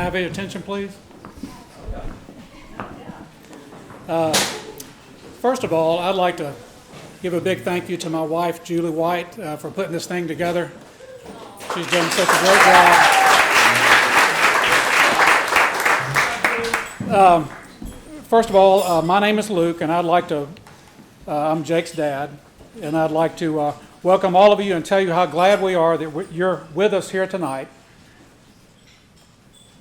I have your attention, please? First of all, I'd like to give a big thank you to my wife, Julie White, for putting this thing together. She's done such a great job. First of all, my name is Luke, and I'm Jake's dad, and I'd like to welcome all of you and tell you how glad we are that you're with us here tonight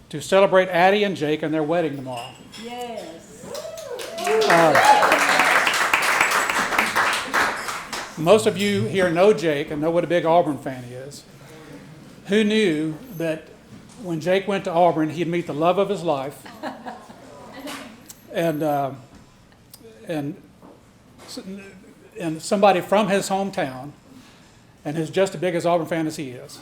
to celebrate Addie and Jake and their wedding tomorrow. Yes. Most of you here know Jake and know what a big Auburn fan he is. Who knew that when Jake went to Auburn, he'd meet the love of his life and somebody from his hometown, and who's just as big as Auburn fan as he is.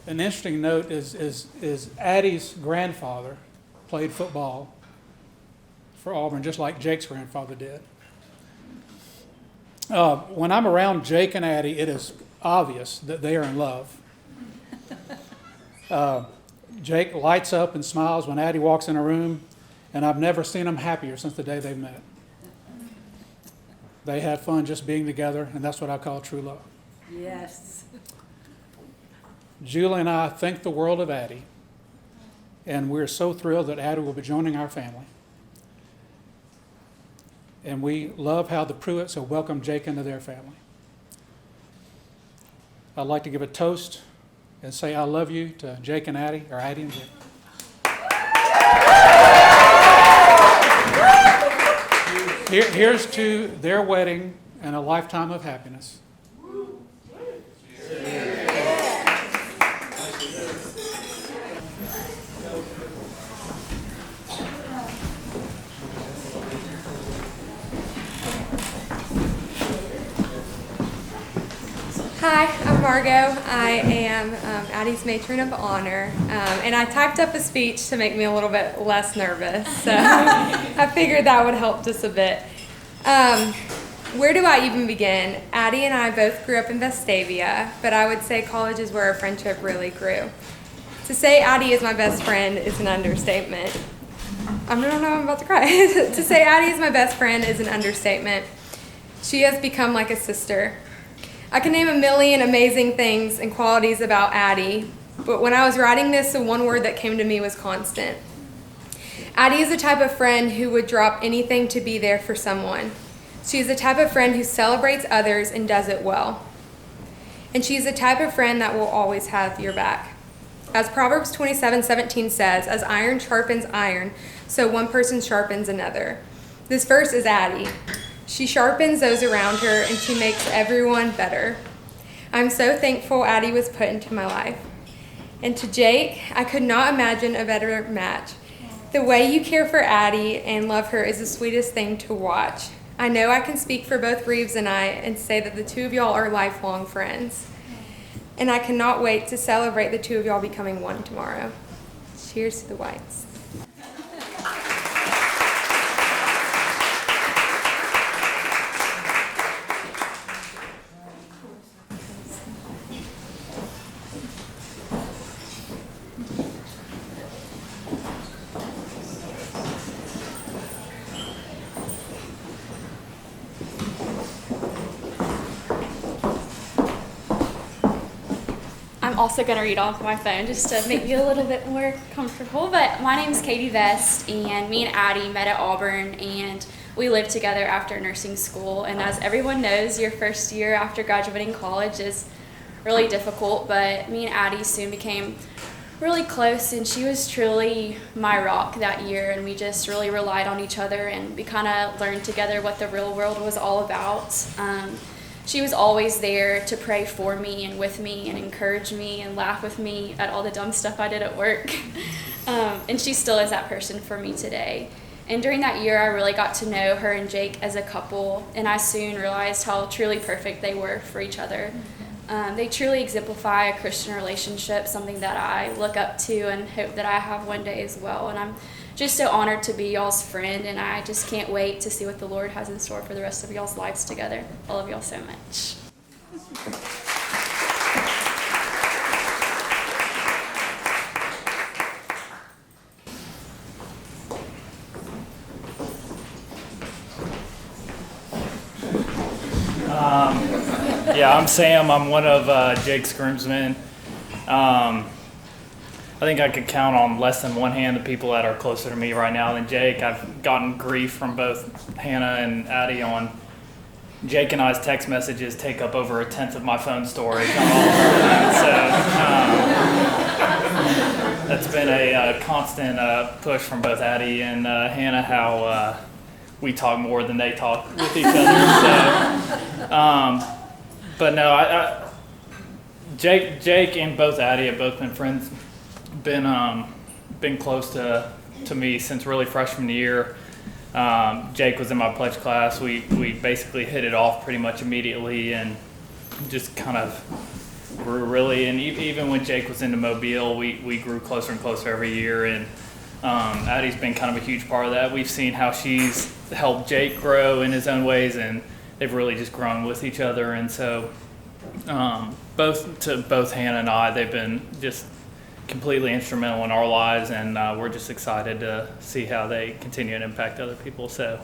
An interesting note is Addie's grandfather played football for Auburn, just like Jake's grandfather did. When I'm around Jake and Addie, it is obvious that they are in love. Jake lights up and smiles when Addie walks in a room, and I've never seen them happier since the day they met. They had fun just being together, and that's what I call true love. Yes. Julie and I think the world of Addie, and we're so thrilled that Addie will be joining our family. And we love how the Pruitts have welcomed Jake into their family. I'd like to give a toast and say I love you to Jake and Addie, or Addie and Jake. Here's to their wedding and a lifetime of happiness. Hi, I'm Margot. I am Addie's matron of honor, and I typed up a speech to make me a little bit less nervous, so I figured that would help just a bit. Where do I even begin? Addie and I both grew up in Vestavia, but I would say college is where our friendship really grew. To say Addie is my best friend is an understatement. I don't know, I'm about to cry. To say Addie is my best friend is an understatement. She has become like a sister. I can name a million amazing things and qualities about Addie, but when I was writing this, the one word that came to me was constant. Addie is the type of friend who would drop anything to be there for someone. She is the type of friend who celebrates others and does it well. And she is the type of friend that will always have your back. As Proverbs 27:17 says, as iron sharpens iron, so one person sharpens another. This verse is Addie. She sharpens those around her, and she makes everyone better. I'm so thankful Addie was put into my life. And to Jake, I could not imagine a better match. The way you care for Addie and love her is the sweetest thing to watch. I know I can speak for both Reeves and I and say that the two of y'all are lifelong friends. And I cannot wait to celebrate the two of y'all becoming one tomorrow. Cheers to the Whites. I'm also going to read off my phone just to make you a little bit more comfortable. But my name's Katie Vest, and me and Addie met at Auburn, and we lived together after nursing school. And as everyone knows, your first year after graduating college is really difficult, but me and Addie soon became really close, and she was truly my rock that year, and we just really relied on each other, and we kind of learned together what the real world was all about. She was always there to pray for me and with me and encourage me and laugh with me at all the dumb stuff I did at work. And she still is that person for me today. And during that year, I really got to know her and Jake as a couple, and I soon realized how truly perfect they were for each other. They truly exemplify a Christian relationship, something that I look up to and hope that I have one day as well. And I'm just so honored to be y'all's friend, and I just can't wait to see what the Lord has in store for the rest of y'all's lives together. I love y'all so much. I'm Sam. I'm one of Jake's groomsmen. I think I could count on less than one hand the people that are closer to me right now than Jake. I've gotten grief from both Hannah and Addie on Jake and I's text messages take up over a tenth of my phone storage on all of them. So that's been a constant push from both Addie and Hannah how we talk more than they talk with each other. So, but no, Jake and both Addie have both been friends, been close to me since really freshman year. Jake was in my pledge class. We basically hit it off pretty much immediately and just kind of grew really. And even when Jake was into Mobile, we grew closer and closer every year. And Addie's been kind of a huge part of that. We've seen how she's helped Jake grow in his own ways, and they've really just grown with each other. And so both Hannah and I, they've been just completely instrumental in our lives, and we're just excited to see how they continue to impact other people. So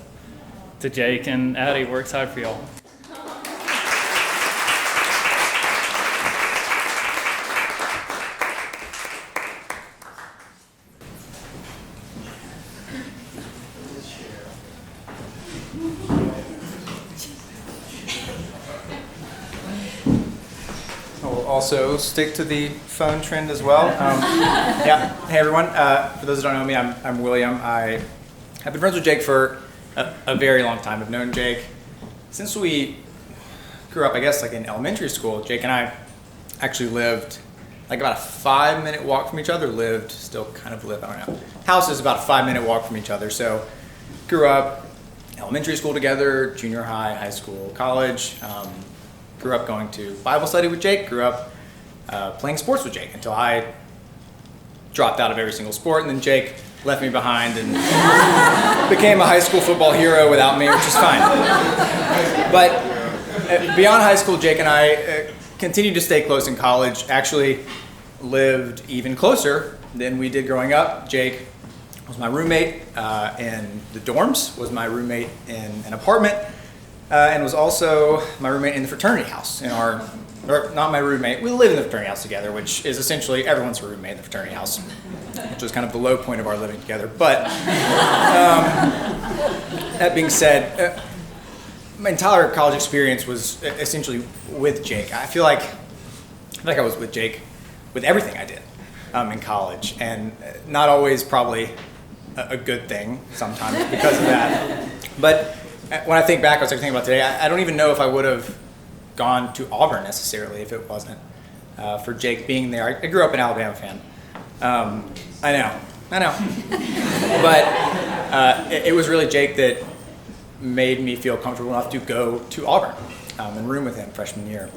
to Jake and Addie, we're excited for y'all. We'll also stick to the phone trend as well. Hey everyone. For those who don't know me, I'm William. I have been friends with Jake for a very long time. I've known Jake since we grew up, I guess, like in elementary school. Jake and I actually lived like about a 5-minute walk from each other. Still kind of live, I don't know. House is about a 5-minute walk from each other. So grew up elementary school together, junior high, high school, college. Grew up going to Bible study with Jake, grew up playing sports with Jake until I dropped out of every single sport, and then Jake left me behind and became a high school football hero without me, which is fine. But beyond high school, Jake and I continued to stay close in college, actually lived even closer than we did growing up. Jake was my roommate in the dorms, was my roommate in an apartment, and was also my roommate in the fraternity house. Or not my roommate, we live in the fraternity house together, which is essentially everyone's roommate in the fraternity house, which was kind of the low point of our living together. But that being said, my entire college experience was essentially with Jake. I feel like I was with Jake with everything I did in college, and not always probably a good thing sometimes because of that. But when I think back, I was thinking about today, I don't even know if I would have gone to Auburn necessarily if it wasn't for Jake being there. I grew up an Alabama fan. I know. But it was really Jake that made me feel comfortable enough to go to Auburn and room with him freshman year.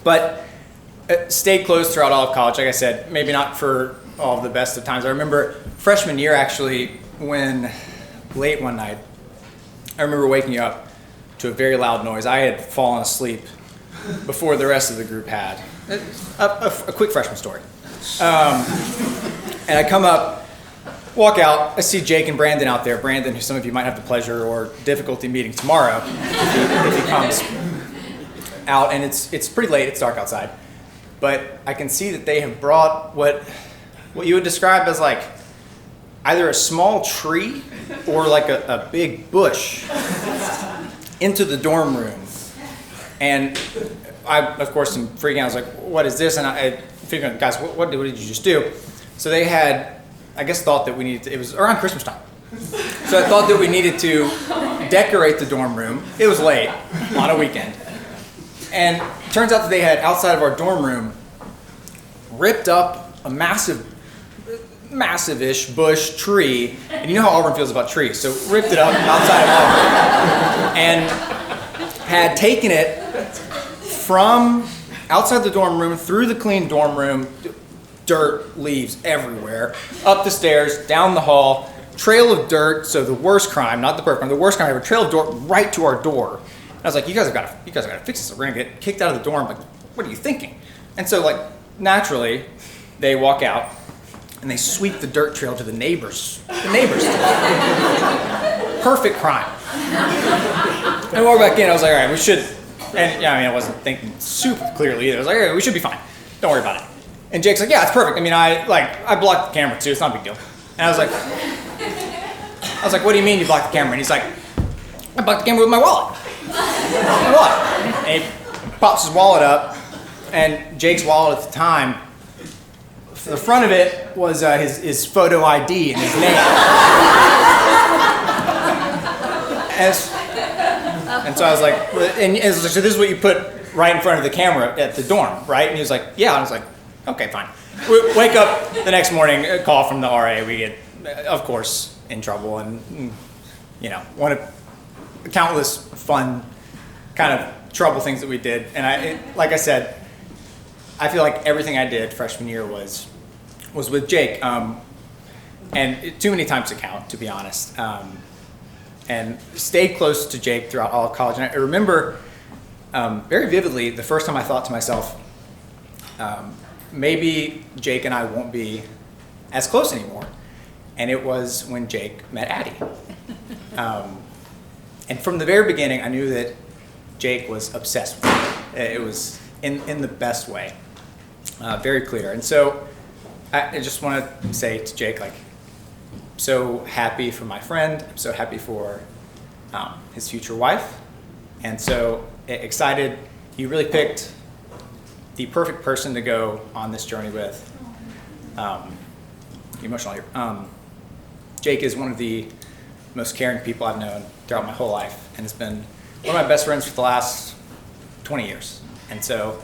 But stayed close throughout all of college. Like I said, maybe not for all of the best of times. I remember freshman year actually when late one night, I remember waking up to a very loud noise. I had fallen asleep before the rest of the group had. A quick freshman story. And I come up, walk out, I see Jake and Brandon out there. Brandon, who some of you might have the pleasure or difficulty meeting tomorrow if he comes out. And it's pretty late, it's dark outside. But I can see that they have brought what you would describe as like either a small tree or like a big bush into the dorm room. And I, of course, am freaking out. I was like, what is this? And I figured, guys, what did you just do? So they had, I guess, thought that we needed to, it was around Christmas time. So I thought that we needed to decorate the dorm room. It was late on a weekend. And it turns out that they had, outside of our dorm room, ripped up a massive-ish bush tree. And you know how Auburn feels about trees. So ripped it up outside of Auburn. And had taken it from outside the dorm room, through the clean dorm room, dirt, leaves everywhere, up the stairs, down the hall, trail of dirt, so the worst crime, not the perfect crime, the worst crime ever, trail of dirt right to our door. And I was like, you guys have got to fix this. We're going to get kicked out of the dorm. Like, what are you thinking? And so, like, naturally, they walk out, and they sweep the dirt trail to the neighbors. Perfect crime. And I walk back in, I was like, all right, we should And yeah, I mean, I wasn't thinking super clearly either. I was like, hey, we should be fine. Don't worry about it. And Jake's like, yeah, it's perfect. I mean, I blocked the camera too. It's not a big deal. And I was like, what do you mean you blocked the camera? And he's like, I blocked the camera with my wallet. My wallet. And he pops his wallet up, and Jake's wallet at the time, the front of it was his photo ID and his name. And so I was like, and it was like, so this is what you put right in front of the camera at the dorm, right? And he was like, yeah. And I was like, okay, fine. We wake up the next morning, a call from the RA. We get, of course, in trouble, and one of countless fun kind of trouble things that we did. And like I said, I feel like everything I did freshman year was with Jake, and too many times to count, to be honest. And stayed close to Jake throughout all of college. And I remember very vividly the first time I thought to myself, maybe Jake and I won't be as close anymore. And it was when Jake met Addie. And from the very beginning, I knew that Jake was obsessed with me. It was in the best way, very clear. And so I just want to say to Jake, like, so happy for my friend. I'm so happy for his future wife. And so excited. You really picked the perfect person to go on this journey with. Emotional here. Jake is one of the most caring people I've known throughout my whole life, and has been one of my best friends for the last 20 years. And so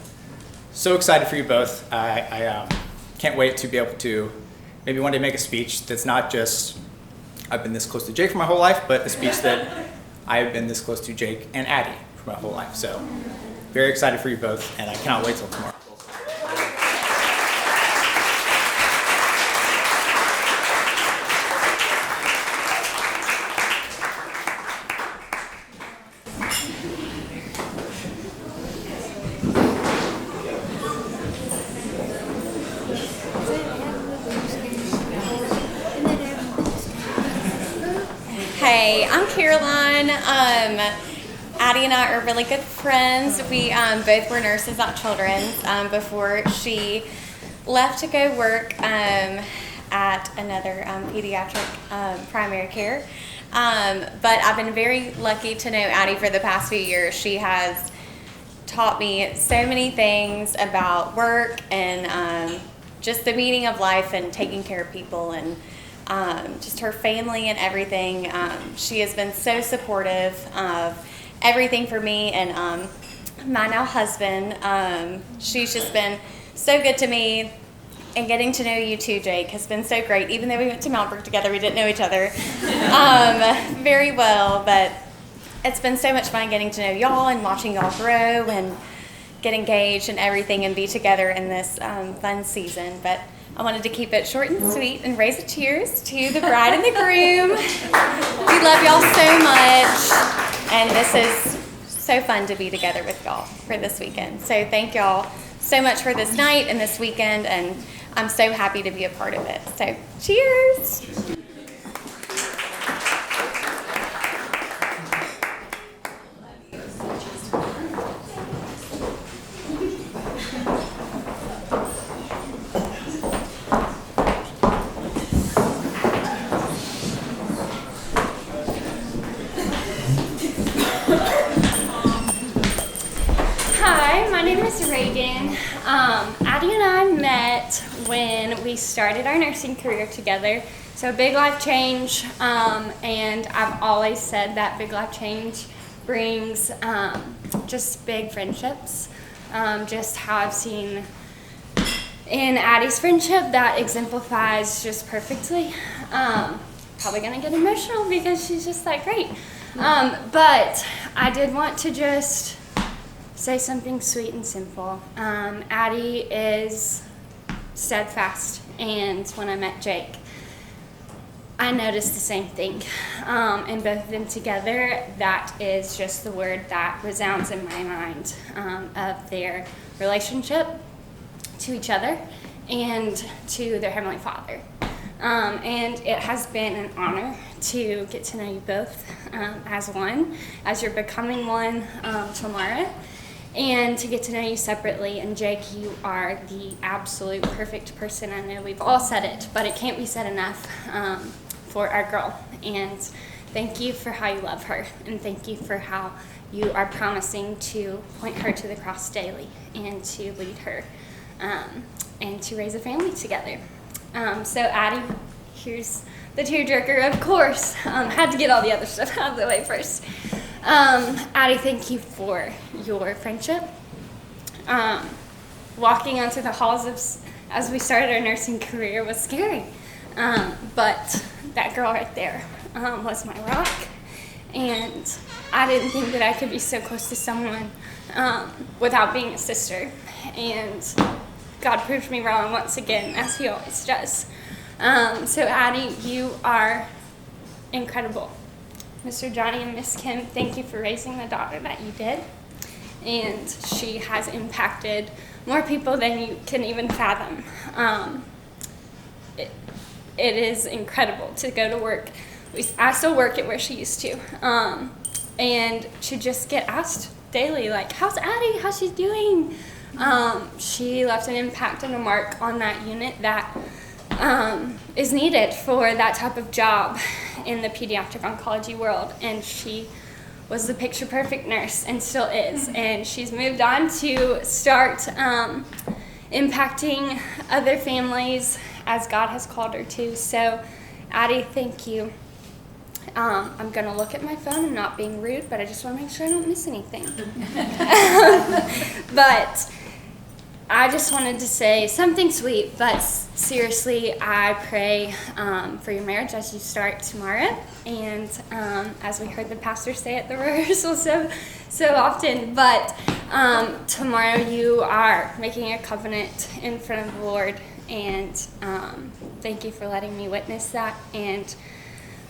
excited for you both. I can't wait to be able to maybe one day make a speech that's not just, I've been this close to Jake for my whole life, but a speech that I have been this close to Jake and Addie for my whole life. So very excited for you both, and I cannot wait till tomorrow. Hey, I'm Caroline. Addie and I are really good friends. We both were nurses at Children's before she left to go work at another pediatric primary care. But I've been very lucky to know Addie for the past few years. She has taught me so many things about work and just the meaning of life and taking care of people, and just her family and everything. She has been so supportive of everything for me and my now husband. She's just been so good to me, and getting to know you too, Jake, has been so great. Even though we went to Mount Brook together, we didn't know each other very well, but it's been so much fun getting to know y'all and watching y'all grow and get engaged and everything and be together in this fun season. But I wanted to keep it short and sweet and raise a cheers to the bride and the groom. We love y'all so much, and this is so fun to be together with y'all for this weekend. So thank y'all so much for this night and this weekend, and I'm so happy to be a part of it. So cheers. Hi, my name is Reagan. Addie and I met when we started our nursing career together. So big life change, and I've always said that big life change brings just big friendships. Just how I've seen in Addie's friendship, that exemplifies just perfectly. Probably gonna get emotional because she's just that great. But I did want to just say something sweet and simple. Addie is steadfast, and when I met Jake, I noticed the same thing. And both of them together, that is just the word that resounds in my mind of their relationship to each other and to their Heavenly Father. And it has been an honor to get to know you both as one, as you're becoming one tomorrow, and to get to know you separately. And Jake, you are the absolute perfect person. I know we've all said it, but it can't be said enough for our girl. And thank you for how you love her, and thank you for how you are promising to point her to the cross daily and to lead her and to raise a family together. So Addie, here's the tearjerker, of course. Had to get all the other stuff out of the way first. Addie, thank you for your friendship. Walking onto the halls as we started our nursing career was scary. But that girl right there was my rock. And I didn't think that I could be so close to someone without being a sister. And God proved me wrong once again, as he always does. So Addie, you are incredible. Mr. Johnny and Miss Kim, thank you for raising the daughter that you did. And she has impacted more people than you can even fathom. It is incredible to go to work. I still work at where she used to. And to just get asked daily, like, how's Addie? How's she doing? She left an impact and a mark on that unit that is needed for that type of job in the pediatric oncology world. And she was the picture-perfect nurse and still is. And she's moved on to start impacting other families as God has called her to. So, Addie, thank you. I'm going to look at my phone. I'm not being rude, but I just want to make sure I don't miss anything. But I just wanted to say something sweet, but seriously, I pray for your marriage as you start tomorrow. And as we heard the pastor say at the rehearsal so often, but tomorrow you are making a covenant in front of the Lord. And thank you for letting me witness that, and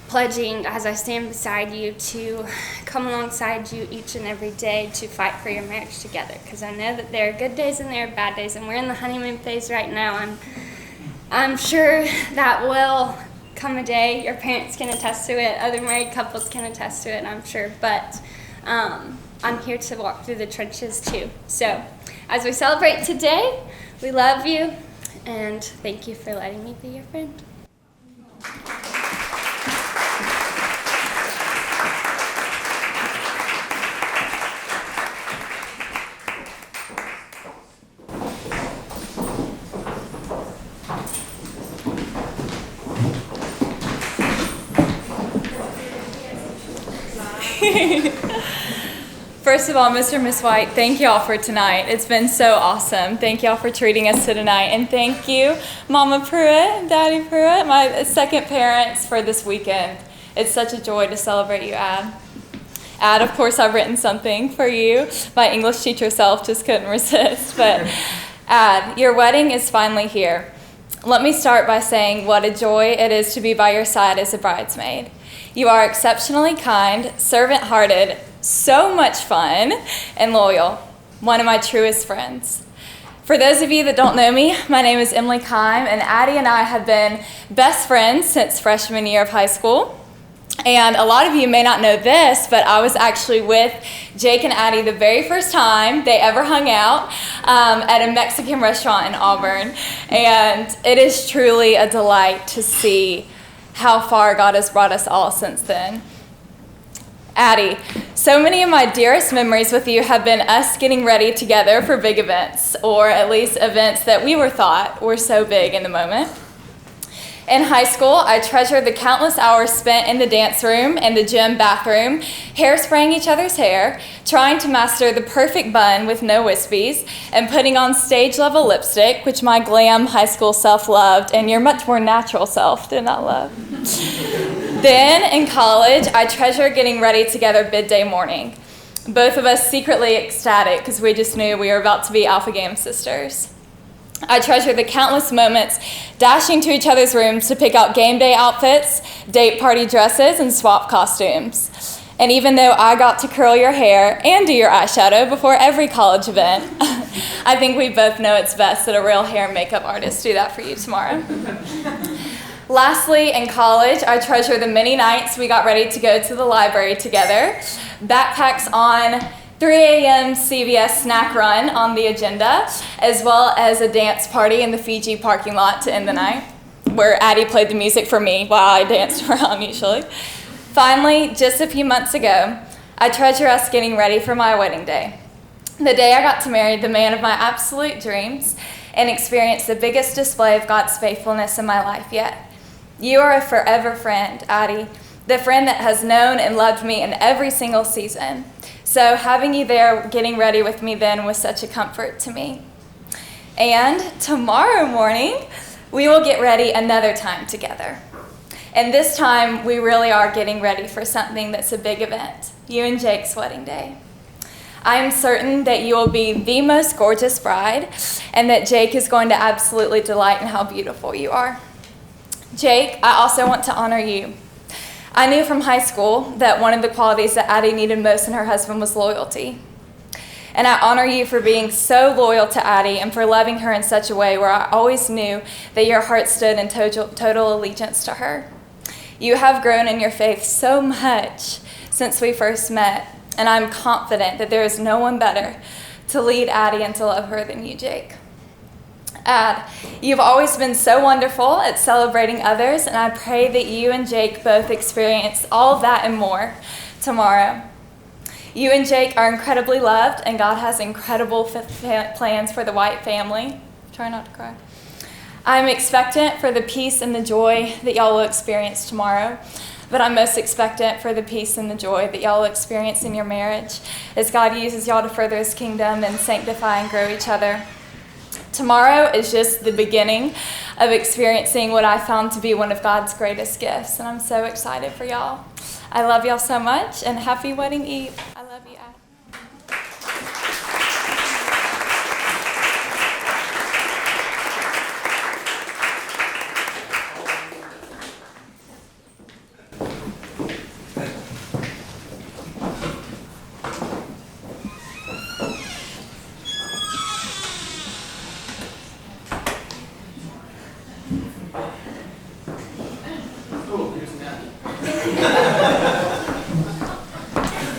pledging as I stand beside you to come alongside you each and every day to fight for your marriage together, because I know that there are good days and there are bad days, and we're in the honeymoon phase right now. I'm sure that will come a day. Your parents can attest to it, other married couples can attest to it, I'm sure, but I'm here to walk through the trenches too. So as we celebrate today, we love you, and thank you for letting me be your friend. First of all, Mr. and Miss White, thank y'all for tonight. It's been so awesome. Thank y'all for treating us to tonight. And thank you, Mama Pruitt and Daddy Pruitt, my second parents, for this weekend. It's such a joy to celebrate you, Ad. Ad, of course, I've written something for you. My English teacher self just couldn't resist. But Ad, your wedding is finally here. Let me start by saying what a joy it is to be by your side as a bridesmaid. You are exceptionally kind, servant-hearted, so much fun, and loyal. One of my truest friends. For those of you that don't know me, my name is Emily Kime, and Addie and I have been best friends since freshman year of high school. And a lot of you may not know this, but I was actually with Jake and Addie the very first time they ever hung out at a Mexican restaurant in Auburn. And it is truly a delight to see how far God has brought us all since then. Addie, so many of my dearest memories with you have been us getting ready together for big events, or at least events that we thought were so big in the moment. In high school, I treasured the countless hours spent in the dance room and the gym bathroom, hairspraying each other's hair, trying to master the perfect bun with no wispies, and putting on stage-level lipstick, which my glam high school self loved, and your much more natural self did not love. Then, in college, I treasured getting ready together bid-day morning. Both of us secretly ecstatic because we just knew we were about to be Alpha Game sisters. I treasure the countless moments dashing to each other's rooms to pick out game day outfits, date party dresses, and swap costumes. And even though I got to curl your hair and do your eyeshadow before every college event, I think we both know it's best that a real hair and makeup artist do that for you tomorrow. Lastly, in college, I treasure the many nights we got ready to go to the library together, backpacks on, 3 a.m. CVS snack run on the agenda, as well as a dance party in the Fiji parking lot to end the night, where Addie played the music for me while I danced around usually. Finally, just a few months ago, I treasure us getting ready for my wedding day. The day I got to marry the man of my absolute dreams and experience the biggest display of God's faithfulness in my life yet. You are a forever friend, Addie, the friend that has known and loved me in every single season. So having you there getting ready with me then was such a comfort to me. And tomorrow morning, we will get ready another time together. And this time, we really are getting ready for something that's a big event, you and Jake's wedding day. I am certain that you will be the most gorgeous bride and that Jake is going to absolutely delight in how beautiful you are. Jake, I also want to honor you. I knew from high school that one of the qualities that Addie needed most in her husband was loyalty. And I honor you for being so loyal to Addie and for loving her in such a way where I always knew that your heart stood in total allegiance to her. You have grown in your faith so much since we first met, and I'm confident that there is no one better to lead Addie and to love her than you, Jake. Add, you've always been so wonderful at celebrating others, and I pray that you and Jake both experience all of that and more tomorrow. You and Jake are incredibly loved, and God has incredible plans for the White family. Try not to cry. I'm expectant for the peace and the joy that y'all will experience tomorrow, but I'm most expectant for the peace and the joy that y'all will experience in your marriage as God uses y'all to further His kingdom and sanctify and grow each other. Tomorrow is just the beginning of experiencing what I found to be one of God's greatest gifts, and I'm so excited for y'all. I love y'all so much, and happy wedding eve. I love you, Adam.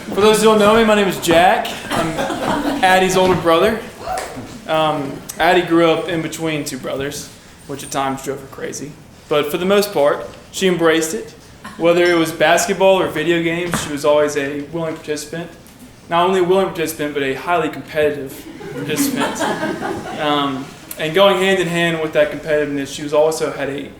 For those who don't know me, my name is Jack. I'm Addie's older brother. Addie grew up in between two brothers, which at times drove her crazy. But for the most part, she embraced it. Whether it was basketball or video games, she was always a willing participant. Not only a willing participant, but a highly competitive participant. And going hand in hand with that competitiveness, she also had a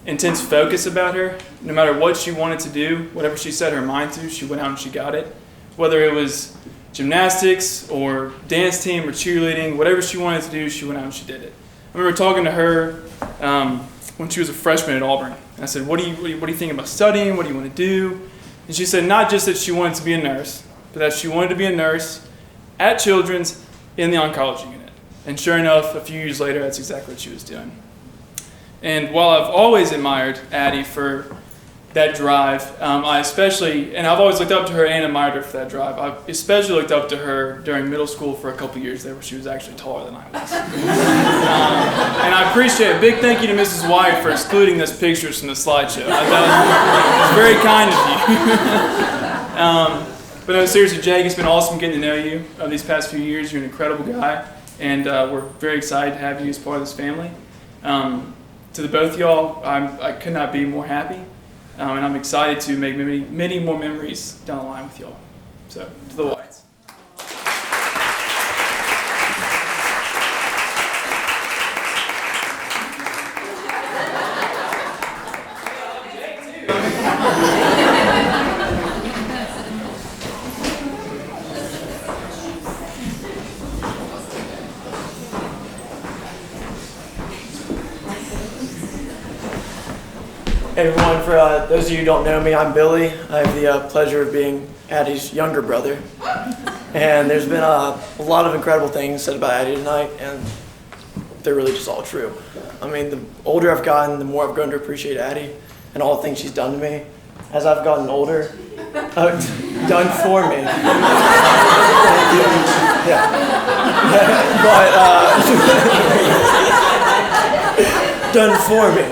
intense focus about her. No matter what she wanted to do, whatever she set her mind to, she went out and she got it. Whether it was gymnastics or dance team or cheerleading, whatever she wanted to do, she went out and she did it. I remember talking to her when she was a freshman at Auburn. And I said, what do you think about studying? What do you want to do? And she said not just that she wanted to be a nurse, but that she wanted to be a nurse at Children's in the oncology unit. And sure enough, a few years later, that's exactly what she was doing. And while I've always admired Addie for that drive, I've always looked up to her and admired her for that drive. I especially looked up to her during middle school for a couple years there where she was actually taller than I was. And I appreciate a big thank you to Mrs. White for excluding those pictures from the slideshow. That was very kind of you. But no, seriously, Jake, it's been awesome getting to know you these past few years. You're an incredible guy, and we're very excited to have you as part of this family. To the both of y'all, I could not be more happy. And I'm excited to make many more memories down the line with y'all. So, to the Whites. Hey everyone, for those of you who don't know me, I'm Billy. I have the pleasure of being Addie's younger brother. And there's been a lot of incredible things said about Addie tonight, and they're really just all true. I mean, the older I've gotten, the more I've grown to appreciate Addie and all the things she's done to me. As I've gotten older, done for me. Yeah. But, done for me.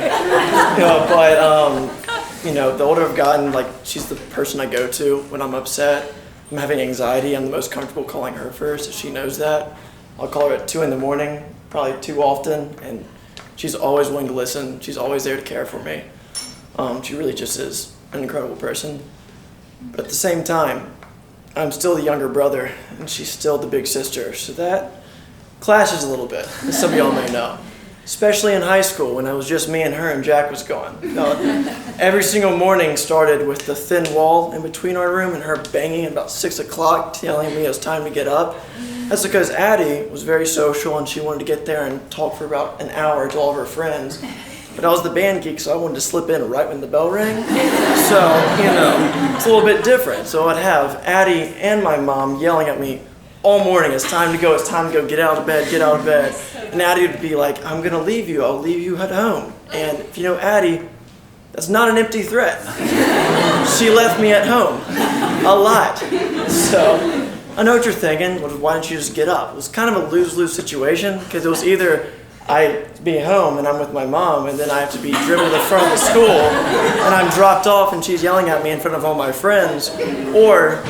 The older I've gotten, like, she's the person I go to when I'm upset. I'm having anxiety. I'm the most comfortable calling her first, so she knows that. I'll call her at 2 in the morning, probably too often, and she's always willing to listen. She's always there to care for me. She really just is an incredible person. But at the same time, I'm still the younger brother, and she's still the big sister, so that clashes a little bit, as some of y'all may know. Especially in high school, when it was just me and her and Jack was gone. Every single morning started with the thin wall in between our room and her banging at about 6 o'clock, telling me it was time to get up. That's because Addie was very social and she wanted to get there and talk for about an hour to all of her friends. But I was the band geek, so I wanted to slip in right when the bell rang. So, it's a little bit different. So I'd have Addie and my mom yelling at me all morning, it's time to go, get out of bed, get out of bed. And Addie would be like, I'm gonna leave you, I'll leave you at home. And if you know Addie, that's not an empty threat. She left me at home, a lot. So, I know what you're thinking, well, why didn't you just get up? It was kind of a lose-lose situation, because it was either I be home and I'm with my mom, and then I have to be driven to the front of the school, and I'm dropped off and she's yelling at me in front of all my friends, or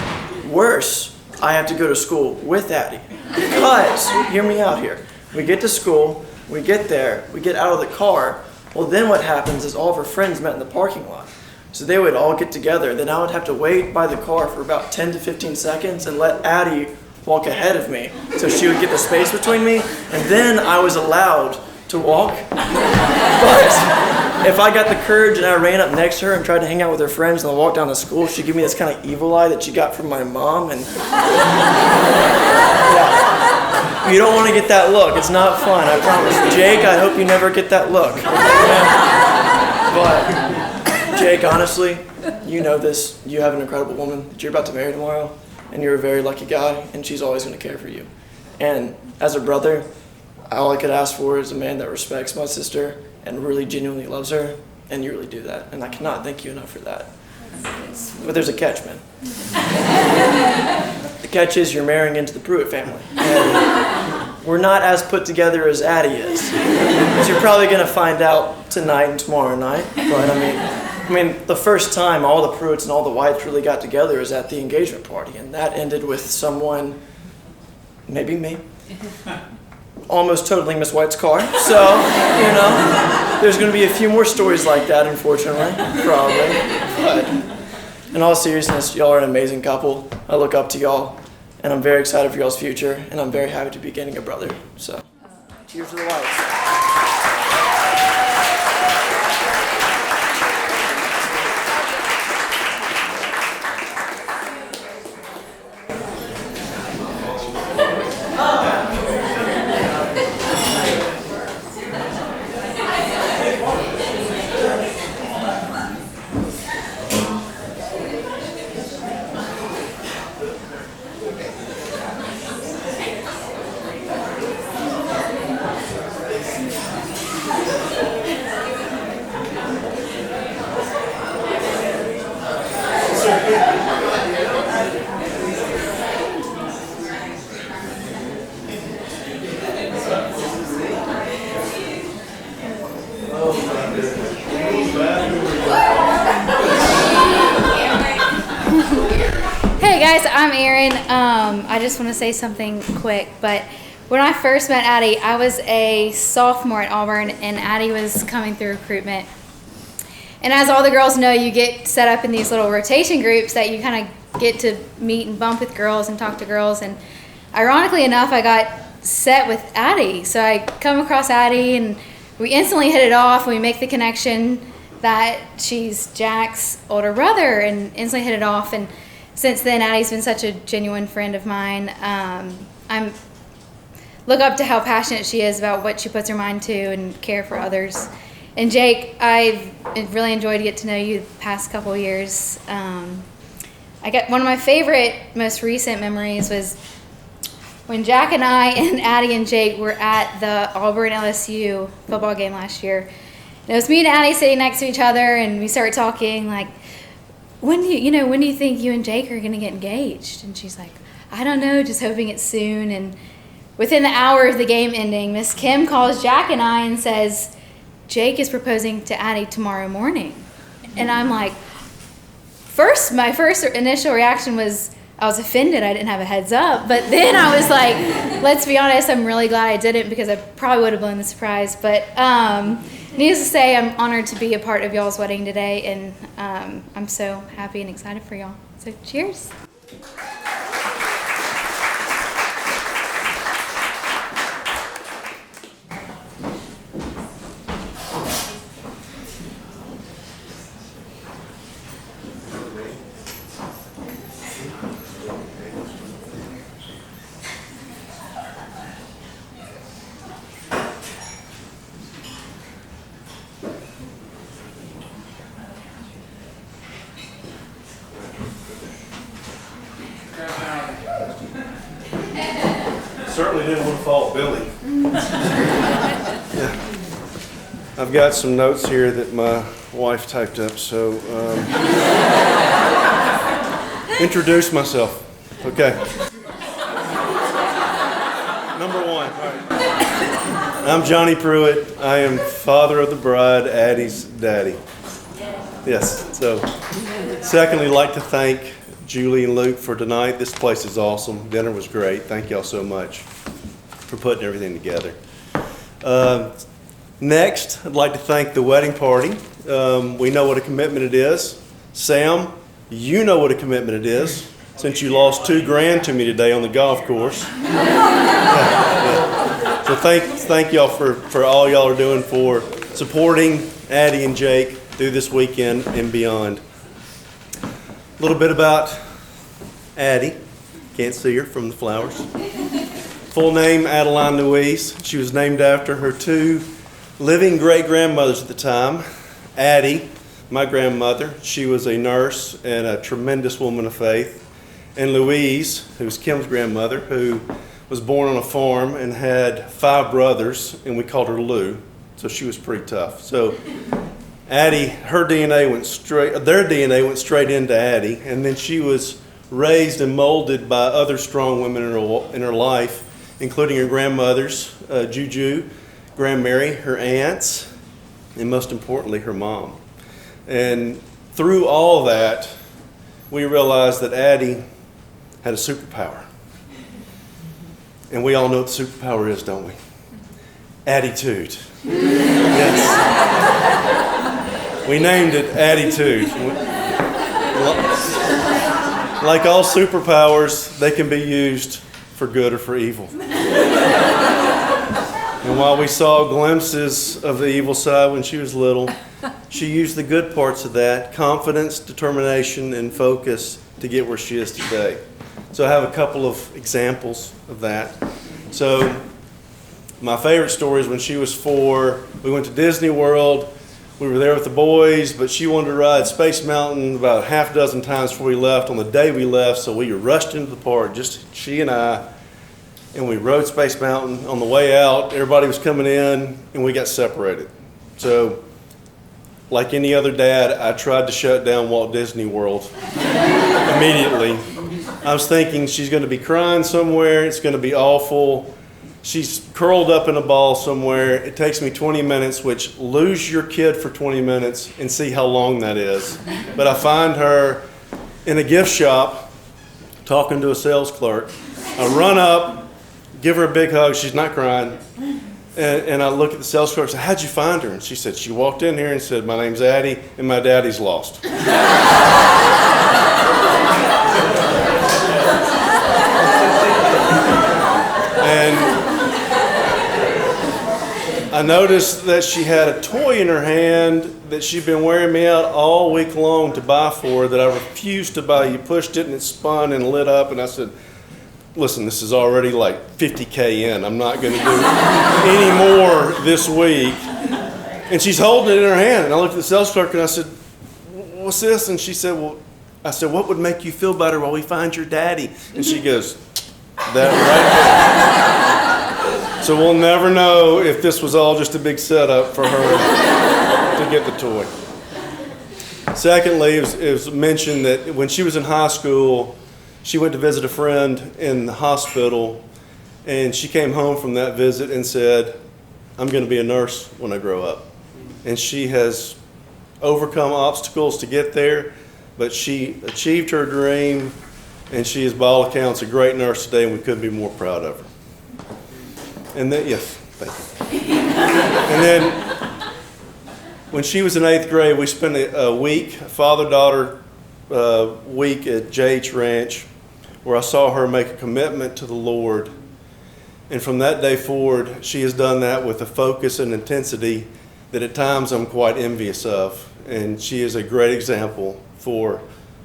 worse, I have to go to school with Addie. Because, hear me out here, we get to school, we get there, we get out of the car, well then what happens is all of her friends met in the parking lot. So they would all get together, then I would have to wait by the car for about 10 to 15 seconds and let Addie walk ahead of me so she would get the space between me, and then I was allowed to walk. But if I got the courage and I ran up next to her and tried to hang out with her friends and I walked down to school, she'd give me this kind of evil eye that she got from my mom. And yeah. You don't want to get that look. It's not fun, I promise. Jake, I hope you never get that look. But Jake, honestly, you know this. You have an incredible woman that you're about to marry tomorrow, and you're a very lucky guy, and she's always going to care for you. And as a brother, all I could ask for is a man that respects my sister and really genuinely loves her, and you really do that. And I cannot thank you enough for that. But there's a catch, man. The catch is you're marrying into the Pruitt family. And we're not as put together as Addie is. As you're probably going to find out tonight and tomorrow night. But I mean, the first time all the Pruitts and all the Whites really got together is at the engagement party, and that ended with someone, maybe me, almost totaling Miss White's car. So, there's going to be a few more stories like that, unfortunately, probably. But in all seriousness, y'all are an amazing couple. I look up to y'all, and I'm very excited for y'all's future, and I'm very happy to be getting a brother. So, cheers to the Whites. Hey guys, I'm Erin. I just want to say something quick, but when I first met Addie, I was a sophomore at Auburn, and Addie was coming through recruitment. And as all the girls know, you get set up in these little rotation groups that you kind of get to meet and bump with girls and talk to girls. And ironically enough, I got set with Addie. So I come across Addie, and we instantly hit it off. We make the connection that she's Jack's older brother, and instantly hit it off. And since then, Addie's been such a genuine friend of mine. I'm look up to how passionate she is about what she puts her mind to and care for others. And Jake, I've really enjoyed to get to know you the past couple of years. I got one of my favorite, most recent memories was when Jack and I and Addie and Jake were at the Auburn LSU football game last year. And it was me and Addie sitting next to each other, and we started talking like, when do you think you and Jake are gonna get engaged? And she's like, I don't know, just hoping it's soon. And within the hour of the game ending, Miss Kim calls Jack and I and says, Jake is proposing to Addie tomorrow morning. And I'm like, my first initial reaction was, I was offended I didn't have a heads up. But then I was like, let's be honest, I'm really glad I didn't because I probably would have blown the surprise. But needless to say, I'm honored to be a part of y'all's wedding today, and I'm so happy and excited for y'all. So cheers. Certainly didn't want to fault Billy. Yeah. I've got some notes here that my wife typed up, so introduce myself. Okay. Number one. All right. I'm Johnny Pruitt. I am father of the bride, Addie's daddy. Yes. So, secondly, like to thank Julie and Luke for tonight. This place is awesome. Dinner was great. Thank y'all so much for putting everything together. Next, I'd like to thank the wedding party. We know what a commitment it is. Sam, you know what a commitment it is since you lost $2,000 to me today on the golf course. Yeah. So thank y'all for all y'all are doing for supporting Addie and Jake through this weekend and beyond. A little bit about Addie. Can't see her from the flowers. Full name, Adeline Louise. She was named after her two living great-grandmothers at the time. Addie, my grandmother, she was a nurse and a tremendous woman of faith. And Louise, who's Kim's grandmother, who was born on a farm and had 5 brothers, and we called her Lou. So she was pretty tough. So Addie, their DNA went straight into Addie, and then she was raised and molded by other strong women in her life, including her grandmothers, Juju, Grandmary, her aunts, and most importantly, her mom. And through all that, we realized that Addie had a superpower. And we all know what the superpower is, don't we? Attitude. Yes. We named it Attitude. Like all superpowers, they can be used for good or for evil. And while we saw glimpses of the evil side when she was little, she used the good parts of that, confidence, determination, and focus to get where she is today. So I have a couple of examples of that. So my favorite story is when she was 4, we went to Disney World. We were there with the boys, but she wanted to ride Space Mountain about half a dozen times before we left on the day we left, so we rushed into the park, just she and I, and we rode Space Mountain. On the way out, everybody was coming in, and we got separated. So, like any other dad, I tried to shut down Walt Disney World immediately. I was thinking she's going to be crying somewhere, it's going to be awful. She's curled up in a ball somewhere. It takes me 20 minutes, which lose your kid for 20 minutes and see how long that is. But I find her in a gift shop talking to a sales clerk. I run up, give her a big hug. She's not crying. And I look at the sales clerk and say, "How'd you find her?" And she said, "She walked in here and said, 'My name's Addie and my daddy's lost.'" And I noticed that she had a toy in her hand that she'd been wearing me out all week long to buy for her that I refused to buy. You pushed it and it spun and lit up, and I said, "Listen, this is already like 50K in. I'm not going to do any more this week." And she's holding it in her hand. And I looked at the sales clerk and I said, "What's this?" And she said, I said, "What would make you feel better while we find your daddy?" And she goes, "That right there." So we'll never know if this was all just a big setup for her to get the toy. Secondly, it was mentioned that when she was in high school, she went to visit a friend in the hospital, and she came home from that visit and said, "I'm going to be a nurse when I grow up." and she has overcome obstacles to get there, but she achieved her dream, and she is, by all accounts, a great nurse today, and we couldn't be more proud of her. And then, yes, thank you. And then, when she was in 8th grade, we spent a week, a father-daughter week at JH Ranch, where I saw her make a commitment to the Lord. And from that day forward, she has done that with a focus and intensity that at times I'm quite envious of. And she is a great example for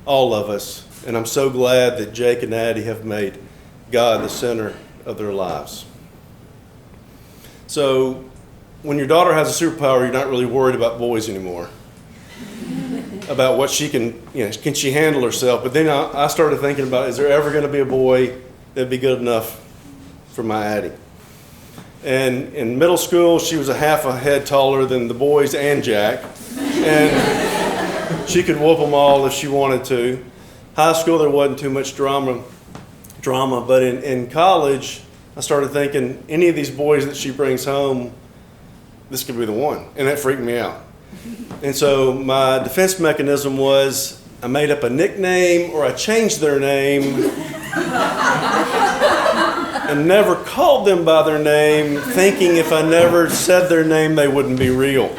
all of us. And I'm so glad that Jake and Addie have made God the center of their lives. So when your daughter has a superpower, you're not really worried about boys anymore. About what she can she handle herself? But then I started thinking about, is there ever going to be a boy that'd be good enough for my Addie? And in middle school, she was a half a head taller than the boys and Jack. And she could whoop them all if she wanted to. High school, there wasn't too much drama. But in college, I started thinking, any of these boys that she brings home, this could be the one. And that freaked me out. And so my defense mechanism was, I made up a nickname or I changed their name and never called them by their name, thinking if I never said their name, they wouldn't be real.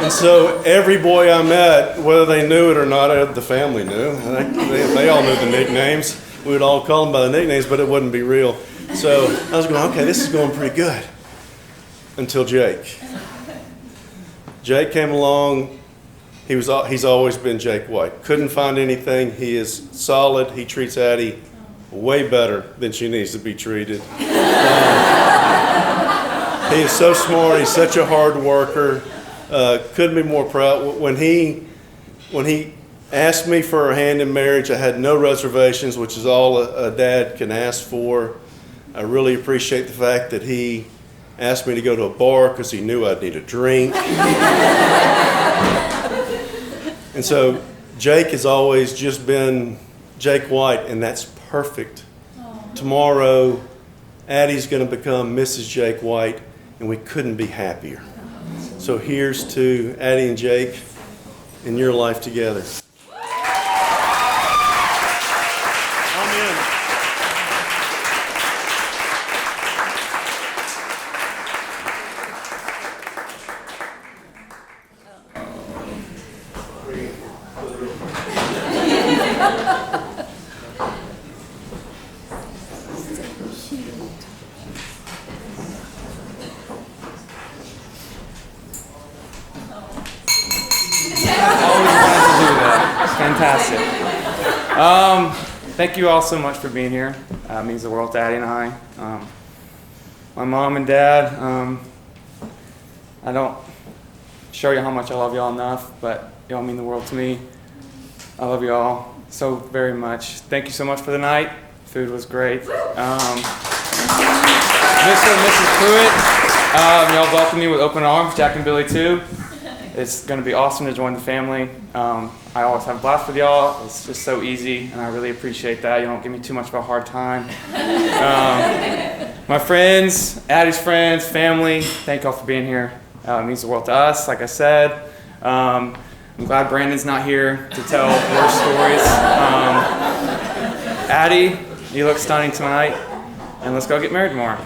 And so every boy I met, whether they knew it or not, the family knew. They all knew the nicknames. We would all call them by the nicknames, but it wouldn't be real. So I was going, okay, this is going pretty good. Until Jake. Jake came along. He's always been Jake White. Couldn't find anything. He is solid. He treats Addie way better than she needs to be treated. He is so smart. He's such a hard worker. Couldn't be more proud. When he asked me for a hand in marriage, I had no reservations, which is all a dad can ask for. I really appreciate the fact that he asked me to go to a bar because he knew I'd need a drink. And so Jake has always just been Jake White, and that's perfect. Tomorrow, Addie's going to become Mrs. Jake White, and we couldn't be happier. So here's to Addie and Jake in your life together. Amen. Fantastic. Thank you all so much for being here. It means the world to Addie and I. My mom and dad, I don't show you how much I love y'all enough, but y'all mean the world to me. I love y'all so very much. Thank you so much for the night. Food was great. Mr. and Mrs. Pruitt, y'all welcomed me with open arms. Jack and Billy too. It's going to be awesome to join the family. I always have a blast with y'all. It's just so easy, and I really appreciate that. You don't give me too much of a hard time. My friends, Addie's friends, family, thank y'all for being here. It means the world to us, like I said. I'm glad Brandon's not here to tell more stories. Addie, you look stunning tonight, and let's go get married tomorrow.